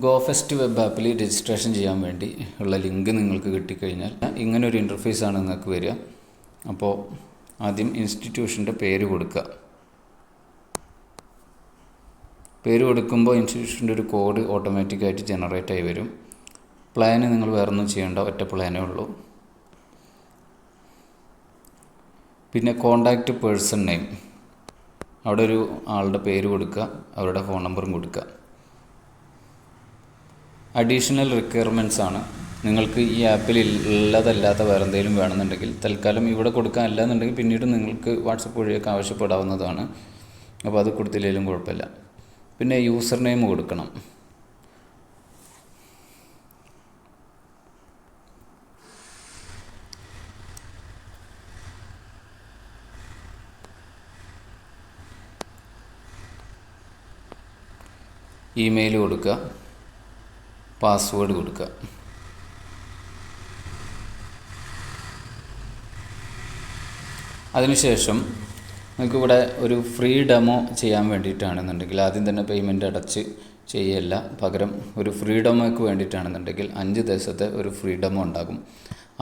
ഗോഫെസ്റ്റ് web ആപ്പിൽ registration ചെയ്യാൻ വേണ്ടി ഉള്ള ലിങ്ക് നിങ്ങൾക്ക് കിട്ടിക്കഴിഞ്ഞാൽ ഇങ്ങനൊരു ഇൻ്റർഫേസാണ് നിങ്ങൾക്ക് വരിക. അപ്പോൾ ആദ്യം ഇൻസ്റ്റിറ്റ്യൂഷൻ്റെ പേര് കൊടുക്കുക. പേര് കൊടുക്കുമ്പോൾ ഇൻസ്റ്റിറ്റ്യൂഷൻ്റെ ഒരു കോഡ് ഓട്ടോമാറ്റിക്കായിട്ട് ജനറേറ്റ് ആയി വരും. പ്ലാന് നിങ്ങൾ വേറൊന്നും ചെയ്യേണ്ട, ഒറ്റ പ്ലാനേ ഉള്ളൂ. പിന്നെ കോണ്ടാക്റ്റ് പേഴ്സൺ നെയിം, അവിടെ ഒരു ആളുടെ പേര് കൊടുക്കുക, അവരുടെ ഫോൺ നമ്പറും കൊടുക്കുക. അഡീഷണൽ റിക്വയർമെൻറ്റ്സ് ആണ്. നിങ്ങൾക്ക് ഈ ആപ്പിൽ ഉള്ളതല്ലാത്ത വേറെ എന്തെങ്കിലും വേണമെന്നുണ്ടെങ്കിൽ തൽക്കാലം ഇവിടെ കൊടുക്കാൻ അല്ലാന്നുണ്ടെങ്കിൽ പിന്നീട് നിങ്ങൾക്ക് വാട്സപ്പ് വഴിയൊക്കെ ആവശ്യപ്പെടാവുന്നതാണ്. അപ്പോൾ അത് കൊടുത്തില്ലെങ്കിലും കുഴപ്പമില്ല. പിന്നെ യൂസർ നെയിം കൊടുക്കണം. ഇമെയിൽ കൊടുക്കുക, പാസ്വേഡ് കൊടുക്കുക. അതിനുശേഷം നിങ്ങൾക്കിവിടെ ഒരു ഫ്രീ ഡെമോ ചെയ്യാൻ വേണ്ടിയിട്ടാണെന്നുണ്ടെങ്കിൽ ആദ്യം തന്നെ പേയ്മെൻറ്റ് അടച്ച് ചെയ്യല്ല, പകരം ഒരു ഫ്രീ ഡെമോയ്ക്ക് വേണ്ടിയിട്ടാണെന്നുണ്ടെങ്കിൽ 5 ദിവസത്തെ ഒരു ഫ്രീ ഡെമോ ഉണ്ടാകും.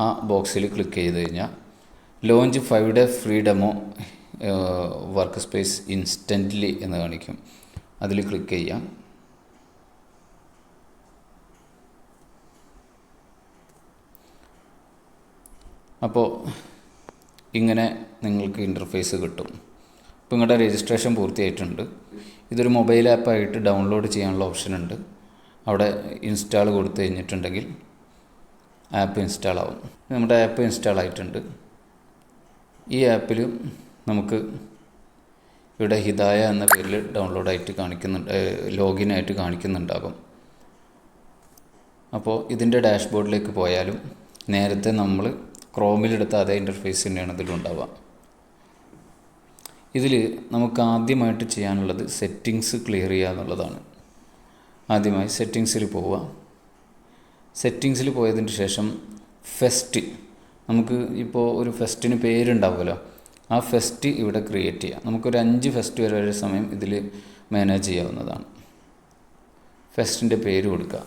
ആ ബോക്സിൽ ക്ലിക്ക് ചെയ്ത് കഴിഞ്ഞാൽ launch 5 day free demo work space instantly എന്ന് കാണിക്കും. അതിൽ ക്ലിക്ക് ചെയ്യാം. അപ്പോൾ ഇങ്ങനെ നിങ്ങൾക്ക് ഇൻ്റർഫേസ് കിട്ടും. ഇപ്പോൾ നിങ്ങളുടെ രജിസ്ട്രേഷൻ പൂർത്തിയായിട്ടുണ്ട്. ഇതൊരു മൊബൈൽ ആപ്പായിട്ട് ഡൗൺലോഡ് ചെയ്യാനുള്ള ഓപ്ഷൻ ഉണ്ട്. അവിടെ ഇൻസ്റ്റാൾ കൊടുത്തു കഴിഞ്ഞിട്ടുണ്ടെങ്കിൽ ആപ്പ് ഇൻസ്റ്റാൾ ആവും. നമ്മുടെ ആപ്പ് ഇൻസ്റ്റാൾ ആയിട്ടുണ്ട്. ഈ ആപ്പിൽ നമുക്ക് ഇവിടെ ഹിദായ എന്ന പേരിൽ ഡൗൺലോഡായിട്ട് കാണിക്കുന്നുണ്ട്, ലോഗിനായിട്ട് കാണിക്കുന്നുണ്ടാകും. അപ്പോൾ ഇതിൻ്റെ ഡാഷ്ബോർഡിലേക്ക് പോയാലും നേരത്തെ നമ്മൾ ക്രോമിലെടുത്ത അതേ ഇൻ്റർഫേസ് തന്നെയാണ് ഇതിലുണ്ടാവുക. ഇതിൽ നമുക്ക് ആദ്യമായിട്ട് ചെയ്യാനുള്ളത് സെറ്റിങ്സ് ക്ലിയർ ചെയ്യുക എന്നുള്ളതാണ്. ആദ്യമായി സെറ്റിങ്സിൽ പോവുക. സെറ്റിങ്സിൽ പോയതിന് ശേഷം ഫെസ്റ്റ്, നമുക്ക് ഇപ്പോൾ ഒരു ഫെസ്റ്റിന് പേരുണ്ടാവുമല്ലോ, ആ ഫെസ്റ്റ് ഇവിടെ ക്രിയേറ്റ് ചെയ്യാം. നമുക്കൊരു 5 ഫെസ്റ്റ് വരെ സമയം ഇതിൽ മാനേജ് ചെയ്യാവുന്നതാണ്. ഫെസ്റ്റിൻ്റെ പേര് കൊടുക്കുക.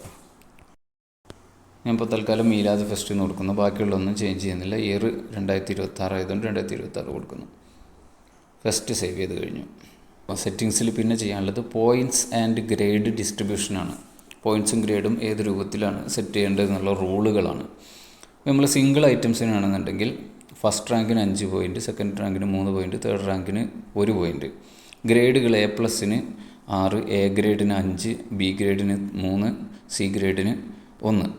ഞാനിപ്പോൾ തൽക്കാലം മീലാദ് ഫെസ്റ്റ് എന്ന് കൊടുക്കുന്നു. ബാക്കിയുള്ളതൊന്നും ചേഞ്ച് ചെയ്യുന്നില്ല. ഇയർ 2026 ആയതുകൊണ്ട് 2026 കൊടുക്കുന്നു. ഫെസ്റ്റ് സേവ് ചെയ്ത് കഴിഞ്ഞു. സെറ്റിങ്സിൽ പിന്നെ ചെയ്യാനുള്ളത് പോയിൻറ്റ്സ് ആൻഡ് ഗ്രേഡ് ഡിസ്ട്രിബ്യൂഷനാണ്. പോയിൻറ്റ്സും ഗ്രേഡും ഏത് രൂപത്തിലാണ് സെറ്റ് ചെയ്യേണ്ടത് എന്നുള്ള റൂളുകളാണ്. നമ്മൾ സിംഗിൾ ഐറ്റംസിനാണെന്നുണ്ടെങ്കിൽ ഫസ്റ്റ് റാങ്കിന് 5 പോയിൻറ്റ്, സെക്കൻഡ് റാങ്കിന് 3 പോയിൻറ്റ്, തേർഡ് റാങ്കിന് 1 പോയിൻറ്റ്. ഗ്രേഡുകൾ A+ന് 6, എ ഗ്രേഡിന് 5, ബി ഗ്രേഡിന് 3, സി ഗ്രേഡിന് 1.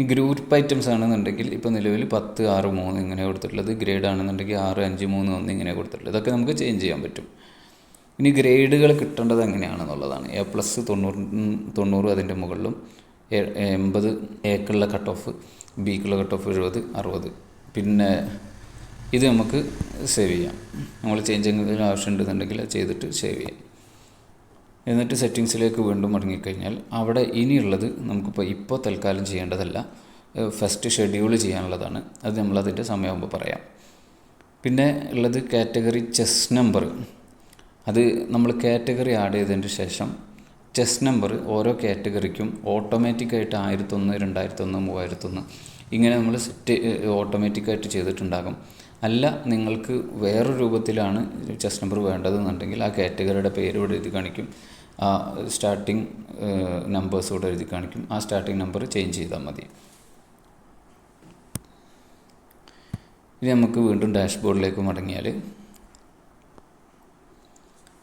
ഈ ഗ്രൂപ്പ് ഐറ്റംസ് ആണെന്നുണ്ടെങ്കിൽ ഇപ്പോൾ നിലവിൽ 10, 6, 3 ഇങ്ങനെ കൊടുത്തിട്ടുള്ളത്. ഗ്രേഡ് ആണെന്നുണ്ടെങ്കിൽ 6, 5, 3, 1 ഇങ്ങനെ കൊടുത്തിട്ടുള്ളത്. ഇതൊക്കെ നമുക്ക് ചേഞ്ച് ചെയ്യാൻ പറ്റും. ഇനി ഗ്രേഡുകൾ കിട്ടേണ്ടത് എങ്ങനെയാണെന്നുള്ളതാണ്. A+90 അതിൻ്റെ മുകളിലും, 80 എക്കുള്ള കട്ട് ഓഫ്, ബിക്കുള്ള കട്ട് ഓഫ് 70, 60. പിന്നെ ഇത് നമുക്ക് സേവ് ചെയ്യാം. നമ്മൾ ചേഞ്ച് ചെയ്യുന്നതിന് ആവശ്യമുണ്ടെന്നുണ്ടെങ്കിൽ അത് ചെയ്തിട്ട് സേവ് ചെയ്യാം. എന്നിട്ട് സെറ്റിങ്സിലേക്ക് വീണ്ടും മടങ്ങിക്കഴിഞ്ഞാൽ അവിടെ ഇനിയുള്ളത് നമുക്കിപ്പോൾ തൽക്കാലം ചെയ്യേണ്ടതല്ല, ഫസ്റ്റ് ഷെഡ്യൂൾ ചെയ്യാനുള്ളതാണ്. അത് നമ്മളതിൻ്റെ സമയമാകുമ്പോൾ പറയാം. പിന്നെ ഉള്ളത് കാറ്റഗറി ചെസ് നമ്പർ. അത് നമ്മൾ കാറ്റഗറി ആഡ് ചെയ്തതിന് ശേഷം ചെസ് നമ്പർ ഓരോ കാറ്റഗറിക്കും ഓട്ടോമാറ്റിക്കായിട്ട് 1001, 2001, 3001 ഇങ്ങനെ നമ്മൾ ഓട്ടോമാറ്റിക്കായിട്ട് ചെയ്തിട്ടുണ്ടാകും. അല്ല നിങ്ങൾക്ക് വേറൊരു രൂപത്തിലാണ് ചെസ് നമ്പർ വേണ്ടതെന്നുണ്ടെങ്കിൽ ആ കാറ്റഗറിയുടെ പേര് ഇവിടെ എഴുതി കാണിക്കും, ആ സ്റ്റാർട്ടിങ് നമ്പേഴ്സ് ഇവിടെ എഴുതി കാണിക്കും. ആ സ്റ്റാർട്ടിങ് നമ്പർ ചേഞ്ച് ചെയ്താൽ മതി. ഇനി നമുക്ക് വീണ്ടും ഡാഷ്ബോർഡിലേക്ക് മടങ്ങിയാൽ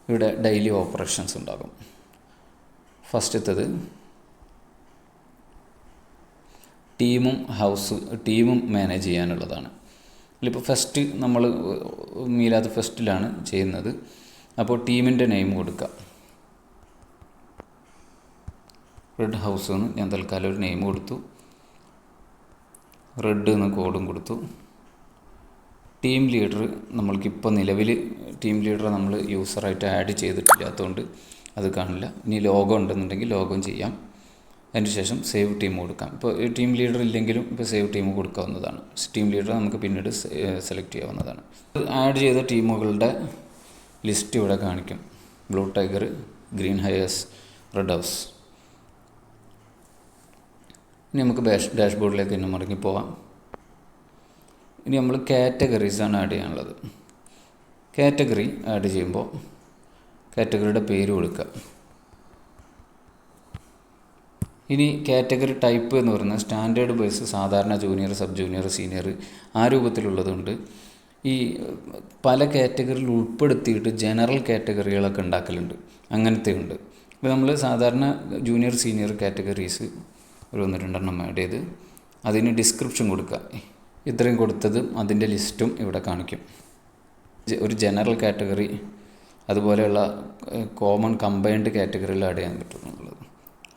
ഇവിടെ ഡെയിലി ഓപ്പറേഷൻസ് ഉണ്ടാകും. ഫസ്റ്റത്തത് ടീമും മാനേജ് ചെയ്യാനുള്ളതാണ്. ഇതിലിപ്പോൾ ഫസ്റ്റ് നമ്മൾ മീലാദ് ഫെസ്റ്റിലാണ് ചെയ്യുന്നത്. അപ്പോൾ ടീമിൻ്റെ നെയിം കൊടുക്കുക. റെഡ് ഹൗസ് എന്ന് ഞാൻ തൽക്കാലം ഒരു നെയിം കൊടുത്തു. റെഡ് എന്ന് കോഡും കൊടുത്തു. ടീം ലീഡർ നമ്മൾക്കിപ്പോൾ നിലവിൽ ടീം ലീഡറെ നമ്മൾ യൂസറായിട്ട് ആഡ് ചെയ്തിട്ടില്ലാത്തതുകൊണ്ട് അത് കാണില്ല. ഇനി ലോഗോ ഉണ്ടെന്നുണ്ടെങ്കിൽ ലോഗോ ചെയ്യാം. അതിന് ശേഷം സേവ് ടീം കൊടുക്കാം. ഇപ്പോൾ ടീം ലീഡർ ഇല്ലെങ്കിലും ഇപ്പോൾ സേവ് ടീം കൊടുക്കാവുന്നതാണ്. ടീം ലീഡർ നമുക്ക് പിന്നീട് സെലക്ട് ചെയ്യാവുന്നതാണ്. ആഡ് ചെയ്ത ടീമുകളുടെ ലിസ്റ്റ് ഇവിടെ കാണിക്കും. Blue tiger, green hires, red house. ഇനി നമുക്ക് ഡാഷ്ബോർഡിലേക്ക് തന്നെ മടങ്ങി പോവാം. ഇനി നമ്മൾ കാറ്റഗറീസാണ് ആഡ് ചെയ്യാനുള്ളത്. കാറ്റഗറി ആഡ് ചെയ്യുമ്പോൾ കാറ്റഗറിയുടെ പേര് കൊടുക്കുക. ഇനി കാറ്റഗറി ടൈപ്പ് എന്ന് പറയുന്നത് സ്റ്റാൻഡേർഡ് ബേസ്, സാധാരണ, ജൂനിയർ, സബ് ജൂനിയർ, സീനിയർ ആ രൂപത്തിലുള്ളതുണ്ട്. ഈ പല കാറ്റഗറിയിൽ ഉൾപ്പെടുത്തിയിട്ട് ജനറൽ കാറ്റഗറികളൊക്കെ ഉണ്ടാക്കലുണ്ട്, അങ്ങനത്തെ ഉണ്ട്. ഇപ്പോൾ നമ്മൾ സാധാരണ ജൂനിയർ സീനിയർ കാറ്റഗറീസ് ഒരു 1-2 ആഡ് ചെയ്ത് അതിന് ഡിസ്ക്രിപ്ഷൻ കൊടുക്കുക. ഇത്രയും കൊടുത്തത് അതിൻ്റെ ലിസ്റ്റും ഇവിടെ കാണിക്കും. ഒരു ജനറൽ കാറ്റഗറി അതുപോലെയുള്ള കോമൺ കമ്പൈൻഡ് കാറ്റഗറിയിൽ ആഡ് ചെയ്യാൻ പറ്റും എന്നുള്ളത്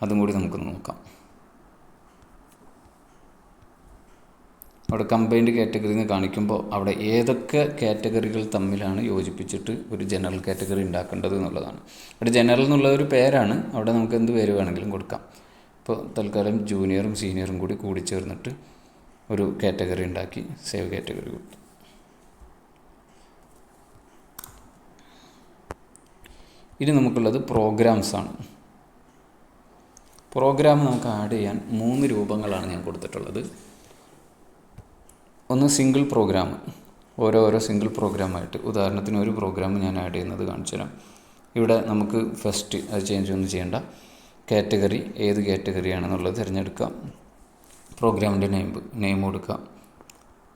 അതും കൂടി നമുക്ക് നോക്കാം. അവിടെ കമ്പൈൻഡ് കാറ്റഗറി എന്ന് കാണിക്കുമ്പോൾ അവിടെ ഏതൊക്കെ കാറ്റഗറികൾ തമ്മിലാണ് യോജിപ്പിച്ചിട്ട് ഒരു ജനറൽ കാറ്റഗറി ഉണ്ടാക്കേണ്ടത് എന്നുള്ളതാണ്. അവിടെ ജനറൽ എന്നുള്ള ഒരു പേരാണ്, അവിടെ നമുക്ക് എന്ത് പേര് വേണമെങ്കിലും കൊടുക്കാം. ഇപ്പോൾ തൽക്കാലം ജൂനിയറും സീനിയറും കൂടി ചേർന്നിട്ട് ഒരു കാറ്റഗറി ഉണ്ടാക്കി സേവ് കാറ്റഗറി കൊടുത്തു. ഇനി നമുക്കുള്ളത് പ്രോഗ്രാംസാണ്. പ്രോഗ്രാം നമുക്ക് ആഡ് ചെയ്യാൻ 3 രൂപങ്ങളാണ് ഞാൻ കൊടുത്തിട്ടുള്ളത്. ഒന്ന് സിംഗിൾ പ്രോഗ്രാം, ഓരോ സിംഗിൾ പ്രോഗ്രാമായിട്ട്. ഉദാഹരണത്തിന് ഒരു പ്രോഗ്രാം ഞാൻ ആഡ് ചെയ്യുന്നത് കാണിച്ചു തരാം. ഇവിടെ നമുക്ക് ഫസ്റ്റ് അത് ചേഞ്ച് ഒന്നും ചെയ്യേണ്ട, കാറ്റഗറി ഏത് കാറ്റഗറിയാണെന്നുള്ളത് തിരഞ്ഞെടുക്കാം. പ്രോഗ്രാമിൻ്റെ നെയിം കൊടുക്കാം,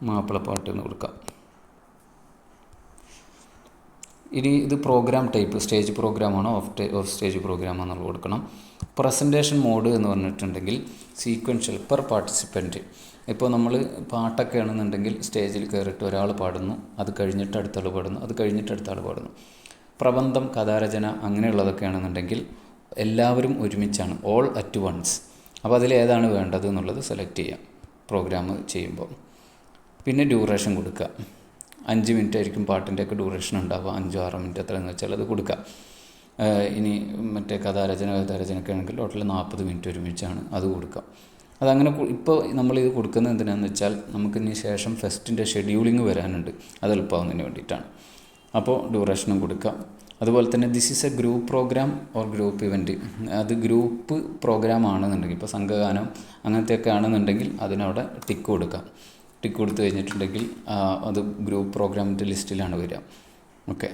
മാപ്പിളപ്പാട്ട് എന്ന് കൊടുക്കാം. ഇനി ഇത് പ്രോഗ്രാം ടൈപ്പ് സ്റ്റേജ് പ്രോഗ്രാമാണോ ഓഫ് സ്റ്റേജ് പ്രോഗ്രാമാണെന്നുള്ളത് കൊടുക്കണം. പ്രസൻറ്റേഷൻ മോഡ് എന്ന് പറഞ്ഞിട്ടുണ്ടെങ്കിൽ സീക്വൻഷ്യൽ പെർ പാർട്ടിസിപ്പൻറ്റ്. ഇപ്പോൾ നമ്മൾ പാട്ടൊക്കെ ആണെന്നുണ്ടെങ്കിൽ സ്റ്റേജിൽ കയറിയിട്ട് ഒരാൾ പാടുന്നു, അത് കഴിഞ്ഞിട്ട് അടുത്ത ആൾ പാടുന്നു, അത് കഴിഞ്ഞിട്ട് അടുത്ത ആൾ പാടുന്നു. പ്രബന്ധം, കഥാരചന അങ്ങനെയുള്ളതൊക്കെ ആണെന്നുണ്ടെങ്കിൽ എല്ലാവരും ഒരുമിച്ചാണ്, ഓൾ അറ്റ് വൺസ്. അപ്പോൾ അതിലേതാണ് വേണ്ടത് എന്നുള്ളത് സെലക്ട് ചെയ്യാം പ്രോഗ്രാം ചെയ്യുമ്പോൾ. പിന്നെ ഡ്യൂറേഷൻ കൊടുക്കുക. 5 മിനിറ്റ് ആയിരിക്കും പാട്ടിൻ്റെയൊക്കെ ഡ്യൂറേഷൻ ഉണ്ടാവുക, 5-6 മിനിറ്റ് എത്രയെന്ന് വെച്ചാൽ അത് കൊടുക്കുക. ഇനി മറ്റേ കഥാരചനയൊക്കെ ആണെങ്കിൽ ടോട്ടൽ 40 മിനിറ്റ് ഒരുമിച്ചാണ്, അത് കൊടുക്കാം. അതങ്ങനെ ഇപ്പോൾ നമ്മളിത് കൊടുക്കുന്നത് എന്തിനാണെന്ന് വെച്ചാൽ നമുക്കിനി ശേഷം ഫെസ്റ്റിൻ്റെ ഷെഡ്യൂളിങ് വരാനുണ്ട്, അത് എളുപ്പമാവുന്നതിന് വേണ്ടിയിട്ടാണ്. അപ്പോൾ ഡ്യൂറേഷനും കൊടുക്കാം. അതുപോലെ തന്നെ this is a group programme or group event. അത് ഗ്രൂപ്പ് പ്രോഗ്രാം ആണെന്നുണ്ടെങ്കിൽ, ഇപ്പോൾ സംഘഗാനം അങ്ങനത്തെയൊക്കെ ആണെന്നുണ്ടെങ്കിൽ അതിനവിടെ ടിക്ക് കൊടുക്കാം. ടിക്ക് കൊടുത്തു കഴിഞ്ഞിട്ടുണ്ടെങ്കിൽ അത് ഗ്രൂപ്പ് പ്രോഗ്രാമിൻ്റെ ലിസ്റ്റിലാണ് വരിക. ഓക്കെ,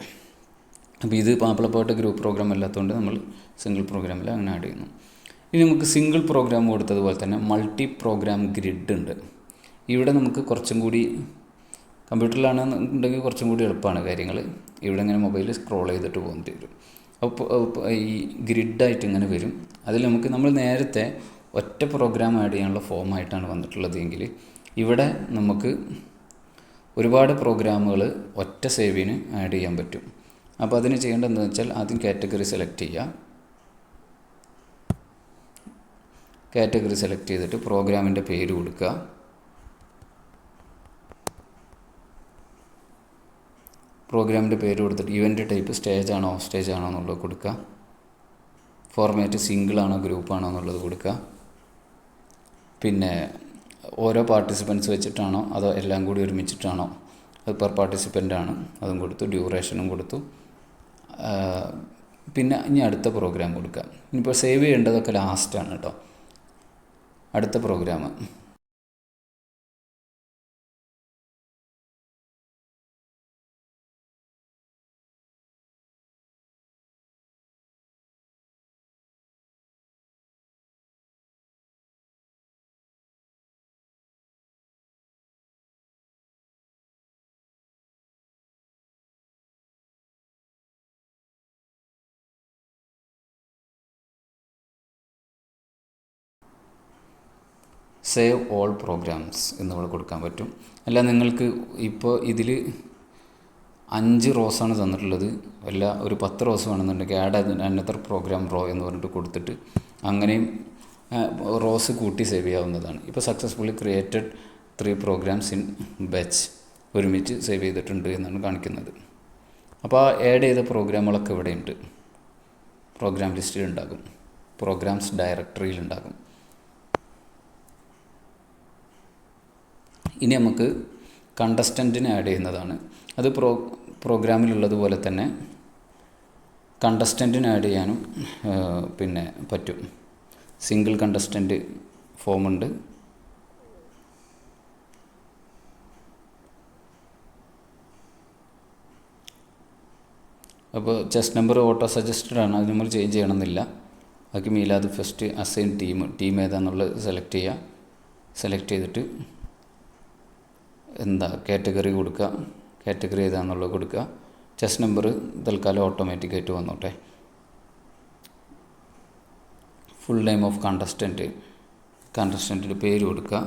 അപ്പോൾ ഇത് മാപ്പിളപ്പാട്ട് ഗ്രൂപ്പ് പ്രോഗ്രാം അല്ലാത്തതുകൊണ്ട് നമ്മൾ സിംഗിൾ പ്രോഗ്രാമിൽ അങ്ങനെ ആഡ് ചെയ്യുന്നു. ഇനി നമുക്ക് സിംഗിൾ പ്രോഗ്രാം കൊടുത്തതുപോലെ തന്നെ മൾട്ടി പ്രോഗ്രാം ഗ്രിഡ് ഉണ്ട്. ഇവിടെ നമുക്ക് കുറച്ചും കൂടി കമ്പ്യൂട്ടറിലാണെന്നുണ്ടെങ്കിൽ കുറച്ചും കൂടി എളുപ്പമാണ് കാര്യങ്ങൾ. ഇവിടെ ഇങ്ങനെ മൊബൈലിൽ സ്ക്രോൾ ചെയ്തിട്ട് പോകേണ്ടി വരും. അപ്പോൾ ഈ ഗ്രിഡായിട്ട് ഇങ്ങനെ വരും. അതിൽ നമ്മൾ നേരത്തെ ഒറ്റ പ്രോഗ്രാം ആഡ് ചെയ്യാനുള്ള ഫോമായിട്ടാണ് വന്നിട്ടുള്ളത് എങ്കിൽ ഇവിടെ നമുക്ക് ഒരുപാട് പ്രോഗ്രാമുകൾ ഒറ്റ സേവിന് ആഡ് ചെയ്യാൻ പറ്റും. അപ്പോൾ അതിന് ചെയ്യേണ്ടത് എന്താണെന്ന് വെച്ചാൽ ആദ്യം കാറ്റഗറി സെലക്ട് ചെയ്യുക. കാറ്റഗറി സെലക്ട് ചെയ്തിട്ട് പ്രോഗ്രാമിൻ്റെ പേര് കൊടുക്കുക. പ്രോഗ്രാമിൻ്റെ പേര് കൊടുത്തിട്ട് ഇവൻ്റ് ടൈപ്പ് സ്റ്റേജ് ആണോ ഓഫ് സ്റ്റേജ് ആണോ എന്നുള്ളത് കൊടുക്കുക. ഫോർമാറ്റ് സിംഗിൾ ആണോ ഗ്രൂപ്പ് ആണോ എന്നുള്ളത് കൊടുക്കുക. പിന്നെ ഓരോ പാർട്ടിസിപ്പൻസ് വെച്ചിട്ടാണോ അതോ എല്ലാം കൂടി ഒരുമിച്ചിട്ടാണോ, അത് പെർ പാർട്ടിസിപ്പൻ്റ് ആണ്, അതും കൊടുത്തു. ഡ്യൂറേഷനും കൊടുത്തു. പിന്നെ ഇനി അടുത്ത പ്രോഗ്രാം കൊടുക്കുക. ഇനിയിപ്പോൾ സേവ് ചെയ്യേണ്ടതൊക്കെ ലാസ്റ്റാണ് കേട്ടോ. അടുത്ത പ്രോഗ്രാം സേവ് ഓൾ പ്രോഗ്രാംസ് എന്നിവിടെ കൊടുക്കാൻ പറ്റും. അല്ല നിങ്ങൾക്ക് ഇപ്പോൾ ഇതിൽ 5 റോസാണ് തന്നിട്ടുള്ളത്, അല്ല ഒരു 10 റോസ് വേണമെന്നുണ്ടെങ്കിൽ ആഡ് അനദർ പ്രോഗ്രാം റോ എന്ന് പറഞ്ഞിട്ട് കൊടുത്തിട്ട് അങ്ങനെയും റോസ് കൂട്ടി സേവ് ചെയ്യാവുന്നതാണ്. ഇപ്പോൾ successfully created 3 programmes in batch ഒരുമിച്ച് സേവ് ചെയ്തിട്ടുണ്ട് എന്നാണ് കാണിക്കുന്നത്. അപ്പോൾ ആ ആഡ് ചെയ്ത പ്രോഗ്രാമുകളൊക്കെ ഇവിടെ ഉണ്ട്, പ്രോഗ്രാം ലിസ്റ്റിൽ ഉണ്ടാകും, പ്രോഗ്രാംസ് ഡയറക്ടറിയിൽ ഉണ്ടാകും. ഇനി നമുക്ക് കണ്ടസ്റ്റൻറ്റിനെ ആഡ് ചെയ്യുന്നതാണ്. അത് പ്രോഗ്രാമിലുള്ളതുപോലെ തന്നെ കണ്ടസ്റ്റൻറ്റിനെ ആഡ് ചെയ്യാനും പിന്നെ പറ്റും. സിംഗിൾ കണ്ടസ്റ്റൻറ്റ് ഫോമുണ്ട്. അപ്പോൾ ചെസ്റ്റ് നമ്പർ ഓട്ടോ സജസ്റ്റഡ് ആണ്, അത് നമ്മൾ ചേഞ്ച് ചെയ്യണമെന്നില്ല. ബാക്കി മീലാദ് ഫസ്റ്റ് അസൈൻ ടീം ഏതാണെന്നുള്ളത് സെലക്ട് ചെയ്യുക. സെലക്ട് ചെയ്തിട്ട് കാറ്റഗറി കൊടുക്കുക, കാറ്റഗറി ഏതാണെന്നുള്ളത് കൊടുക്കുക. ചെസ്റ്റ് നമ്പർ തൽക്കാലം ഓട്ടോമാറ്റിക്കായിട്ട് വന്നോട്ടെ. ഫുൾ നെയിം ഓഫ് കണ്ടസ്റ്റൻറ്റിൻ്റെ പേര് കൊടുക്കുക.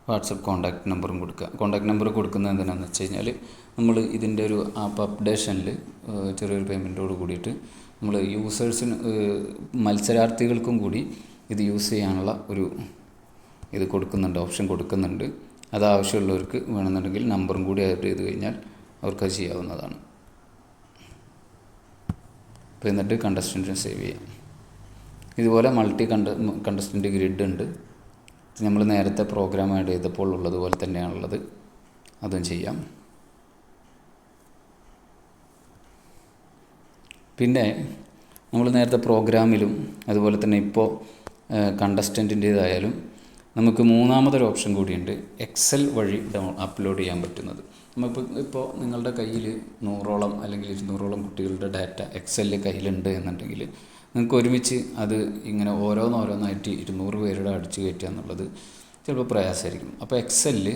വാട്സപ്പ് കോൺടാക്റ്റ് നമ്പറും കൊടുക്കുക. കോൺടാക്റ്റ് നമ്പർ കൊടുക്കുന്നത് എന്തിനാണെന്ന് വെച്ച് കഴിഞ്ഞാൽ നമ്മൾ ഇതിൻ്റെ ഒരു ആപ്പ് അപ്ഡേഷനിൽ ചെറിയൊരു പേയ്മെൻറ്റോട് കൂടിയിട്ട് നമ്മൾ യൂസേഴ്സിന് മത്സരാർത്ഥികൾക്കും കൂടി ഇത് യൂസ് ചെയ്യാനുള്ള ഒരു ഇത് കൊടുക്കുന്നുണ്ട്, ഓപ്ഷൻ കൊടുക്കുന്നുണ്ട്. അത് ആവശ്യമുള്ളവർക്ക് വേണമെന്നുണ്ടെങ്കിൽ നമ്പറും കൂടി ആഡ് ചെയ്ത് കഴിഞ്ഞാൽ അവർക്കത് ചെയ്യാവുന്നതാണ്. അപ്പോൾ എന്നിട്ട് കണ്ടസ്റ്റൻറ്റിനെ സേവ് ചെയ്യാം. ഇതുപോലെ കണ്ടസ്റ്റൻ്റ് ഗ്രിഡ് ഉണ്ട്. നമ്മൾ നേരത്തെ പ്രോഗ്രാം ആഡ് ചെയ്തപ്പോൾ ഉള്ളതുപോലെ തന്നെയാണുള്ളത്, അതും ചെയ്യാം. പിന്നെ നമ്മൾ നേരത്തെ പ്രോഗ്രാമിലും അതുപോലെ തന്നെ ഇപ്പോൾ കണ്ടസ്റ്റൻറ്റിൻ്റേതായാലും നമുക്ക് മൂന്നാമതൊരു ഓപ്ഷൻ കൂടിയുണ്ട്, എക്സൽ വഴി അപ്ലോഡ് ചെയ്യാൻ പറ്റുന്നത്. ഇപ്പോൾ നിങ്ങളുടെ കയ്യിൽ 100ഓളം അല്ലെങ്കിൽ 200ഓളം കുട്ടികളുടെ ഡാറ്റ എക്സലിൽ കയ്യിലുണ്ട് എന്നുണ്ടെങ്കിൽ നിങ്ങൾക്ക് ഒരുമിച്ച് അത് ഇങ്ങനെ ഓരോന്നായിട്ട് 200 പേരുടെ അടിച്ചു കയറ്റുക എന്നുള്ളത് ചിലപ്പോൾ പ്രയാസമായിരിക്കും. അപ്പോൾ എക്സലിൽ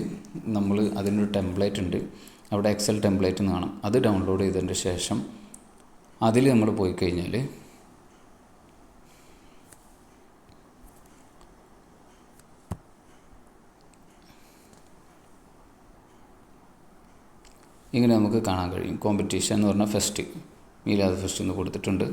നമ്മൾ അതിനൊരു ടെംപ്ലേറ്റ് ഉണ്ട്, അവിടെ എക്സൽ ടെംപ്ലേറ്റ് എന്ന് കാണാം. അത് ഡൗൺലോഡ് ചെയ്തതിൻ്റെ ശേഷം അതിൽ നമ്മൾ പോയി കഴിഞ്ഞാൽ ഇങ്ങനെ നമുക്ക് കാണാൻ കഴിയും. കോമ്പറ്റീഷൻ എന്ന് പറഞ്ഞാൽ ഫസ്റ്റ് മീലാദ് ഫസ്റ്റ് എന്ന് കൊടുത്തിട്ടുണ്ട്.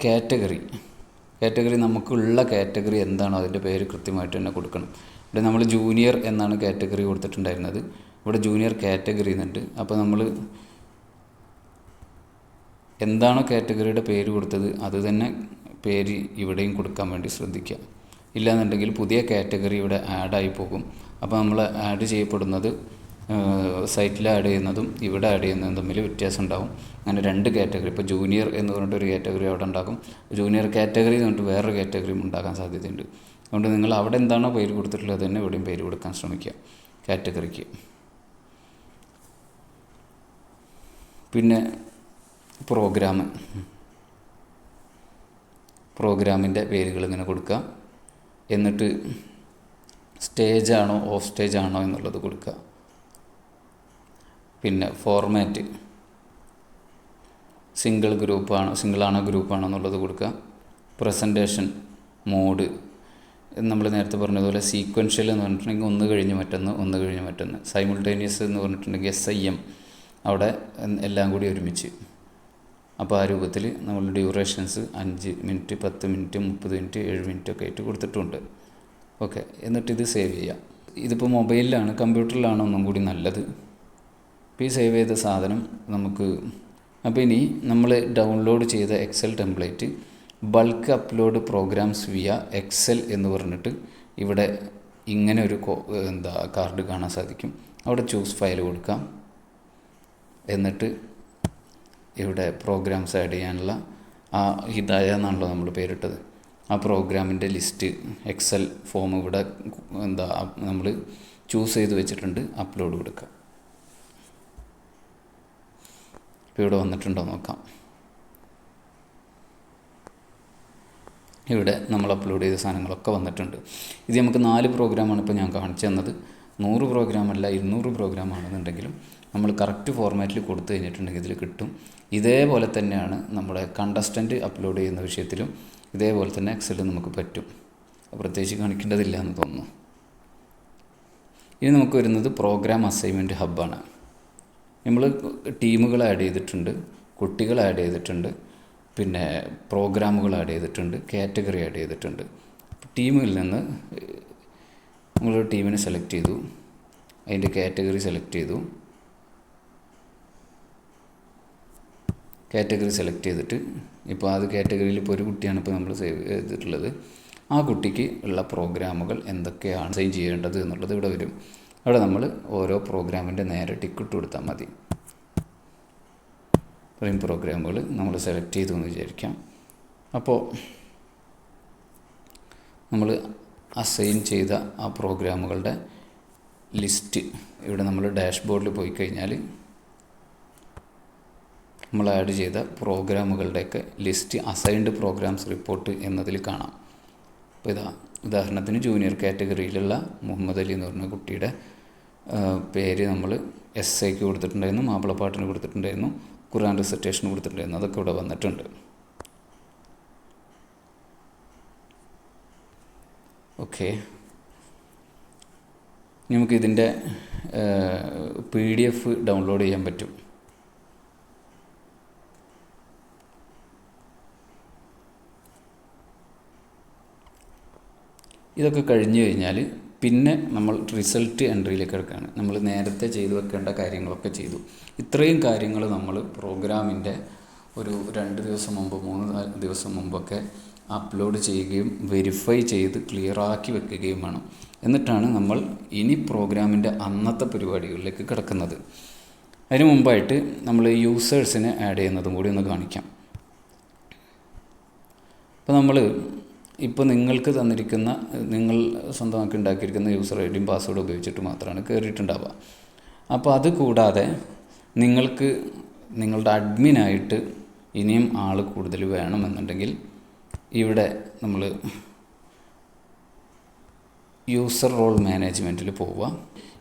കാറ്റഗറി നമുക്കുള്ള കാറ്റഗറി എന്താണോ അതിൻ്റെ പേര് കൃത്യമായിട്ട് തന്നെ കൊടുക്കണം. ഇവിടെ നമ്മൾ ജൂനിയർ എന്നാണ് കാറ്റഗറി കൊടുത്തിട്ടുണ്ടായിരുന്നത്, ഇവിടെ ജൂനിയർ കാറ്റഗറി എന്നുണ്ട്. അപ്പോൾ നമ്മൾ എന്താണോ കാറ്റഗറിയുടെ പേര് കൊടുത്തത് അത് തന്നെ പേര് ഇവിടെയും കൊടുക്കാൻ വേണ്ടി ശ്രദ്ധിക്കുക. ഇല്ലാന്നുണ്ടെങ്കിൽ പുതിയ കാറ്റഗറി ഇവിടെ ആഡായി പോകും. അപ്പോൾ നമ്മൾ ആഡ് ചെയ്യപ്പെടുന്നത് സൈറ്റിൽ ആഡ് ചെയ്യുന്നതും ഇവിടെ ആഡ് ചെയ്യുന്നതും തമ്മിൽ വ്യത്യാസം ഉണ്ടാകും. അങ്ങനെ 2 കാറ്റഗറി, ഇപ്പോൾ ജൂനിയർ എന്ന് പറഞ്ഞിട്ട് ഒരു കാറ്റഗറി അവിടെ ഉണ്ടാകും, ജൂനിയർ കാറ്റഗറി എന്ന് പറഞ്ഞിട്ട് വേറൊരു കാറ്റഗറിയും ഉണ്ടാകാൻ സാധ്യതയുണ്ട്. അതുകൊണ്ട് നിങ്ങൾ അവിടെ എന്താണോ പേര് കൊടുത്തിട്ടുള്ളത് തന്നെ ഇവിടെയും പേര് കൊടുക്കാൻ ശ്രമിക്കുക കാറ്റഗറിക്ക്. പിന്നെ പ്രോഗ്രാമിൻ്റെ പേരുകൾ ഇങ്ങനെ കൊടുക്കുക. എന്നിട്ട് സ്റ്റേജാണോ ഓഫ് സ്റ്റേജ് ആണോ എന്നുള്ളത് കൊടുക്കുക. പിന്നെ ഫോർമാറ്റ് സിംഗിളാണോ ഗ്രൂപ്പാണോ എന്നുള്ളത് കൊടുക്കുക. പ്രസൻറ്റേഷൻ മോഡ് നമ്മൾ നേരത്തെ പറഞ്ഞതുപോലെ സീക്വൻഷ്യൽ എന്ന് പറഞ്ഞിട്ടുണ്ടെങ്കിൽ ഒന്ന് കഴിഞ്ഞ് മറ്റൊന്ന്. സൈമിൾട്ടേനിയസ് എന്ന് പറഞ്ഞിട്ടുണ്ടെങ്കിൽ SIM, അവിടെ എല്ലാം കൂടി ഒരുമിച്ച്. അപ്പോൾ ആ രൂപത്തിൽ നമ്മൾ durations 5 minute 10 minute 30 minute 7 minute ഒക്കെ ആയിട്ട് കൊടുത്തിട്ടുണ്ട്. ഓക്കെ, എന്നിട്ടിത് സേവ് ചെയ്യാം. ഇതിപ്പോൾ മൊബൈലിലാണ്, കമ്പ്യൂട്ടറിലാണ് ഒന്നും കൂടി നല്ലത്. ഇപ്പോൾ ഈ സേവ് ചെയ്ത സാധനം നമുക്ക്, അപ്പോൾ ഇനി നമ്മൾ ഡൗൺലോഡ് ചെയ്ത Excel template bulk upload programmes via Excel എന്ന് പറഞ്ഞിട്ട് ഇവിടെ ഇങ്ങനെ ഒരു കാർഡ് കാണാൻ സാധിക്കും. അവിടെ ചൂസ് ഫയൽ കൊടുക്കാം. എന്നിട്ട് ഇവിടെ പ്രോഗ്രാംസ് ആഡ് ചെയ്യാനുള്ള ഹിദായ എന്നാണല്ലോ നമ്മൾ പേരിട്ടത്, ആ പ്രോഗ്രാമിൻ്റെ ലിസ്റ്റ് എക്സൽ ഫോം ഇവിടെ നമ്മൾ ചൂസ് ചെയ്ത് വെച്ചിട്ടുണ്ട്. അപ്ലോഡ് കൊടുക്കുക. ഇപ്പോൾ ഇവിടെ വന്നിട്ടുണ്ടോ നോക്കാം. ഇവിടെ നമ്മൾ അപ്ലോഡ് ചെയ്ത സാധനങ്ങളൊക്കെ വന്നിട്ടുണ്ട്. ഇത് നമുക്ക് 4 പ്രോഗ്രാമാണ് ഇപ്പോൾ ഞാൻ കാണിച്ചു തന്നത്. 100 പ്രോഗ്രാമല്ല 200 പ്രോഗ്രാമാണെന്നുണ്ടെങ്കിലും നമ്മൾ കറക്റ്റ് ഫോർമാറ്റിൽ കൊടുത്തു കഴിഞ്ഞിട്ടുണ്ടെങ്കിൽ ഇതിൽ കിട്ടും. ഇതേപോലെ തന്നെയാണ് നമ്മുടെ കണ്ടസ്റ്റൻറ്റ് അപ്ലോഡ് ചെയ്യുന്ന വിഷയത്തിലും ഇതേപോലെ തന്നെ എക്സലിൽ നമുക്ക് പറ്റും. പ്രത്യേകിച്ച് കാണിക്കേണ്ടതില്ല എന്ന് തോന്നുന്നു. ഇനി നമുക്ക് വരുന്നത് പ്രോഗ്രാം അസൈൻമെൻറ്റ് ഹബ്ബാണ്. നമ്മൾ ടീമുകൾ ആഡ് ചെയ്തിട്ടുണ്ട്, കുട്ടികൾ ആഡ് ചെയ്തിട്ടുണ്ട്, പിന്നെ പ്രോഗ്രാമുകൾ ആഡ് ചെയ്തിട്ടുണ്ട്, കാറ്റഗറി ആഡ് ചെയ്തിട്ടുണ്ട്. ടീമിൽ നിന്ന് നമ്മളൊരു ടീമിനെ സെലക്ട് ചെയ്തു, അതിൻ്റെ കാറ്റഗറി സെലക്ട് ചെയ്തു. കാറ്റഗറി സെലക്ട് ചെയ്തിട്ട് ഇപ്പോൾ അത് കാറ്റഗറിയിൽ ഇപ്പോൾ ഒരു കുട്ടിയാണ് ഇപ്പോൾ നമ്മൾ സേവ് ചെയ്തിട്ടുള്ളത്. ആ കുട്ടിക്ക് ഉള്ള പ്രോഗ്രാമുകൾ എന്തൊക്കെയാണ് അസൈൻ ചെയ്യേണ്ടത് എന്നുള്ളത് ഇവിടെ വരും. അവിടെ നമ്മൾ ഓരോ പ്രോഗ്രാമിൻ്റെ നേരെ ടിക്കിട്ട് കൊടുത്താൽ മതി. ഇത്രയും പ്രോഗ്രാമുകൾ നമ്മൾ സെലക്ട് ചെയ്തു എന്ന് വിചാരിക്കാം. അപ്പോൾ നമ്മൾ അസൈൻ ചെയ്ത ആ പ്രോഗ്രാമുകളുടെ ലിസ്റ്റ് ഇവിടെ നമ്മൾ ഡാഷ്ബോർഡിൽ പോയി കഴിഞ്ഞാൽ നമ്മൾ ആഡ് ചെയ്ത പ്രോഗ്രാമുകളുടെയൊക്കെ ലിസ്റ്റ് അസൈൻഡ് പ്രോഗ്രാംസ് റിപ്പോർട്ട് എന്നതിൽ കാണാം. അപ്പോൾ ഉദാഹരണത്തിന് ജൂനിയർ കാറ്റഗറിയിലുള്ള മുഹമ്മദ് അലി എന്ന് പറഞ്ഞ കുട്ടിയുടെ പേര് നമ്മൾ SIക്ക് കൊടുത്തിട്ടുണ്ടായിരുന്നു, മാപ്പിളപ്പാട്ടിന് കൊടുത്തിട്ടുണ്ടായിരുന്നു, ഖുർആൻ റിസൈറ്റേഷന് കൊടുത്തിട്ടുണ്ടായിരുന്നു. അതൊക്കെ ഇവിടെ വന്നിട്ടുണ്ട്. ഓക്കെ, നമുക്കിതിൻ്റെ PDF ഡൗൺലോഡ് ചെയ്യാൻ പറ്റും. ഇതൊക്കെ കഴിഞ്ഞ് കഴിഞ്ഞാൽ പിന്നെ നമ്മൾ റിസൾട്ട് എൻട്രിയിലേക്ക് കിടക്കുകയാണ്. നമ്മൾ നേരത്തെ ചെയ്തു വെക്കേണ്ട കാര്യങ്ങളൊക്കെ ചെയ്തു. ഇത്രയും കാര്യങ്ങൾ നമ്മൾ പ്രോഗ്രാമിൻ്റെ ഒരു 2 ദിവസം മുമ്പ് 3 ദിവസം മുമ്പൊക്കെ അപ്ലോഡ് ചെയ്യുകയും വെരിഫൈ ചെയ്ത് ക്ലിയറാക്കി വെക്കുകയും വേണം. എന്നിട്ടാണ് നമ്മൾ ഇനി പ്രോഗ്രാമിൻ്റെ അന്നത്തെ പരിപാടികളിലേക്ക് കിടക്കുന്നത്. അതിന് മുമ്പായിട്ട് നമ്മൾ യൂസേഴ്സിനെ ആഡ് ചെയ്യുന്നതും കൂടി ഒന്ന് കാണിക്കാം. അപ്പോൾ നമ്മൾ ഇപ്പോൾ നിങ്ങൾക്ക് തന്നിരിക്കുന്ന, നിങ്ങൾ സ്വന്തമാക്കി ഉണ്ടാക്കിയിരിക്കുന്ന യൂസർ ഐഡിയും പാസ്വേഡും ഉപയോഗിച്ചിട്ട് മാത്രമാണ് കയറിയിട്ടുണ്ടാവുക. അപ്പോൾ അത് കൂടാതെ നിങ്ങൾക്ക് നിങ്ങളുടെ അഡ്മിനായിട്ട് ഇനിയും ആൾ കൂടുതൽ വേണമെന്നുണ്ടെങ്കിൽ ഇവിടെ നമ്മൾ യൂസർ റോൾ മാനേജ്മെൻറ്റിൽ പോവുക.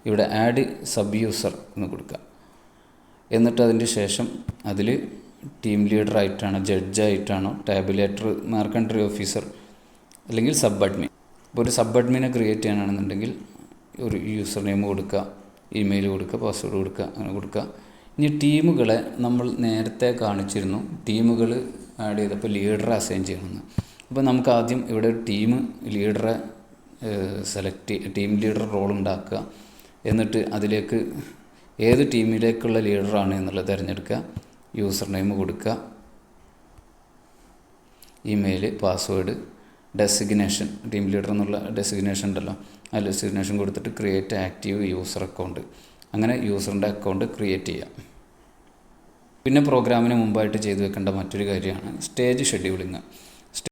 ഇവിടെ ആഡ് സബ് യൂസർ എന്ന് കൊടുക്കുക. എന്നിട്ട് അതിൻ്റെ ശേഷം അതിൽ ടീം ലീഡറായിട്ടാണോ, ജഡ്ജായിട്ടാണോ, ടാബുലേറ്റർ, മാർക്ക് എൻട്രി ഓഫീസർ അല്ലെങ്കിൽ സബ് അഡ്മിൻ. ഇപ്പോൾ ഒരു സബ് അഡ്മിനെ ക്രിയേറ്റ് ചെയ്യാനാണെന്നുണ്ടെങ്കിൽ ഒരു യൂസർ നെയിം കൊടുക്കുക, ഇമെയിൽ കൊടുക്കുക, പാസ്വേഡ് കൊടുക്കുക, അങ്ങനെ കൊടുക്കുക. ഇനി ടീമുകളെ നമ്മൾ നേരത്തെ കാണിച്ചിരുന്നു, ടീമുകൾ ആഡ് ചെയ്തപ്പോൾ ലീഡറെ അസൈൻ ചെയ്യണമെന്ന്. അപ്പോൾ നമുക്ക് ആദ്യം ഇവിടെ ഒരു ടീം ലീഡറെ ടീം ലീഡർ റോൾ ഉണ്ടാക്കുക. എന്നിട്ട് അതിലേക്ക് ഏത് ടീമിലേക്കുള്ള ലീഡറാണ് എന്നുള്ളത് തിരഞ്ഞെടുക്കുക, യൂസർ നെയിം കൊടുക്കുക, email, password, designation, team leader എന്നുള്ള ഡെസിഗ്നേഷൻ ഉണ്ടല്ലോ, ആ ഡെസിഗ്നേഷൻ കൊടുത്തിട്ട് ക്രിയേറ്റ് ആക്റ്റീവ് യൂസർ അക്കൗണ്ട്. അങ്ങനെ യൂസറിൻ്റെ അക്കൗണ്ട് ക്രിയേറ്റ് ചെയ്യാം. പിന്നെ പ്രോഗ്രാമിന് മുമ്പായിട്ട് ചെയ്തു വെക്കേണ്ട മറ്റൊരു കാര്യമാണ് സ്റ്റേജ് ഷെഡ്യൂളിങ്.